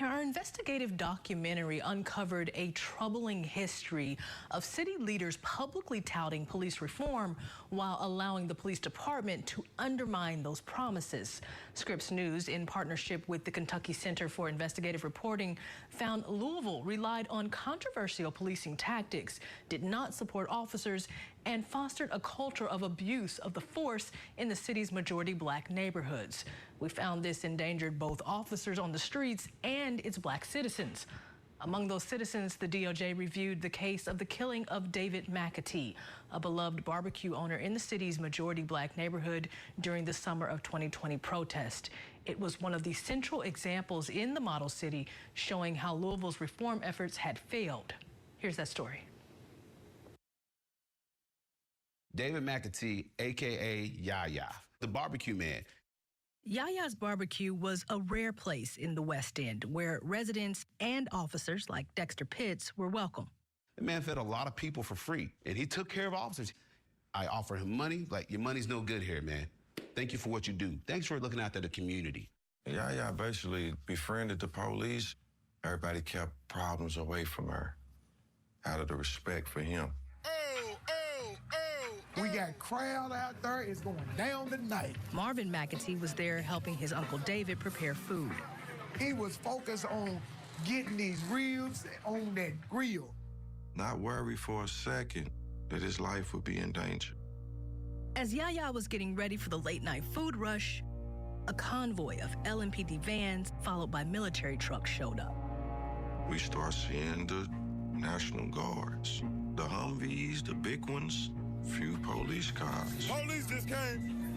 Our investigative documentary uncovered a troubling history of city leaders publicly touting police reform while allowing the police department to undermine those promises. Scripps News, in partnership with the Kentucky Center for Investigative Reporting, found Louisville relied on controversial policing tactics, did not support officers, and fostered a culture of abuse of the force in the city's majority black neighborhoods. We found this endangered both officers on the streets and its black citizens. Among those citizens, the DOJ reviewed the case of the killing of David McAtee, a beloved barbecue owner in the city's majority black neighborhood during the summer of 2020 protest. It was one of the central examples in the model city showing how Louisville's reform efforts had failed. Here's that story. David McAtee, a.k.a. Yaya, the barbecue man. Yaya's Barbecue was a rare place in the West End where residents and officers like Dexter Pitts were welcome. The man fed a lot of people for free, and he took care of officers. I offered him money, like, your money's no good here, man. Thank you for what you do. Thanks for looking after the community. Yaya basically befriended the police. Everybody kept problems away from her out of the respect for him. We got crowd out there. It's going down tonight. Marvin McAtee was there helping his Uncle David prepare food. He was focused on getting these ribs on that grill. Not worried for a second that his life would be in danger. As Yaya was getting ready for the late-night food rush, a convoy of LMPD vans followed by military trucks showed up. We start seeing the National Guards, the Humvees, the big ones, few police cars. Police just came.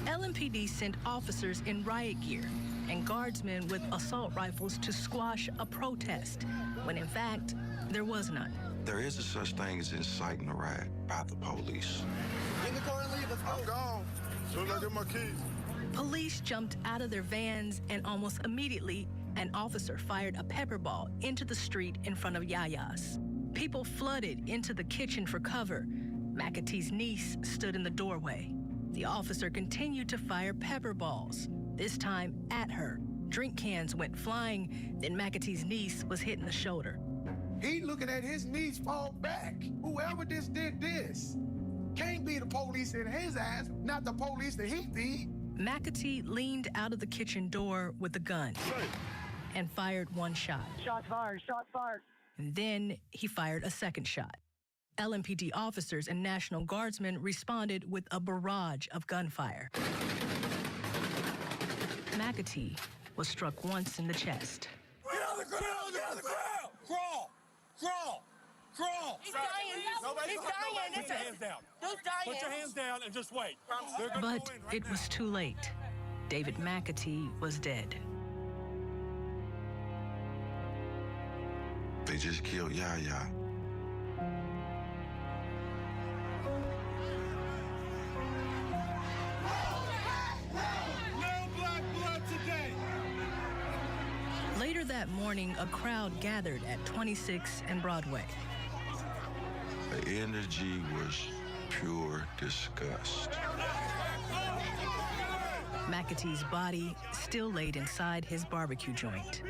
LMPD sent officers in riot gear and guardsmen with assault rifles to squash a protest, when in fact, there was none. There is a such thing as inciting a riot by the police. Get in the car and leave. Let's go. I'm gone. Soon as I get my keys. Police jumped out of their vans, and almost immediately, an officer fired a pepper ball into the street in front of Yaya's. People flooded into the kitchen for cover. McAtee's niece stood in the doorway. The officer continued to fire pepper balls, this time at her. Drink cans went flying, then McAtee's niece was hit in the shoulder. He looking at his niece fall back. Whoever did this can't be the police in his eyes, not the police that he feed. McAtee leaned out of the kitchen door with a gun and fired one shot. Shots fired, shots fired. And then he fired a second shot. LMPD officers and National Guardsmen responded with a barrage of gunfire. McAtee was struck once in the chest. Get on the ground! Get on the ground! Crawl! Crawl! Crawl! He's dying! He's dying! Put your hands down. Who's dying? Put your hands down and just wait. But it was too late. David McAtee was dead. They just killed Yaya. No black blood today. Later that morning, a crowd gathered at 26 and Broadway. The energy was pure disgust. McAtee's body still laid inside his barbecue joint.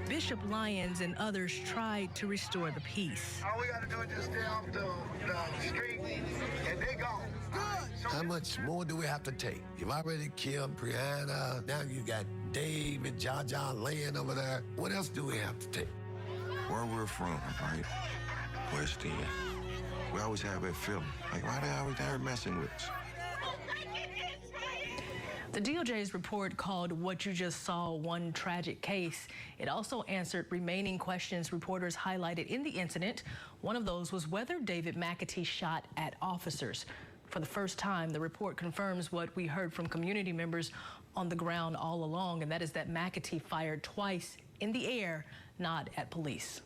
Bishop Lyons and others tried to restore the peace. All we gotta do is just stay off the street, and they gone. Good. How much more do we have to take? You've already killed Brianna. Now you got Dave and Jaja laying over there. What else do we have to take? Where we're from, right? West End. We always have that feeling. Like, why the hell are they messing with us? The DOJ's report called what you just saw one tragic case. It also answered remaining questions reporters highlighted in the incident. One of those was whether David McAtee shot at officers. For the first time, the report confirms what we heard from community members on the ground all along, and that is that McAtee fired twice in the air, not at police.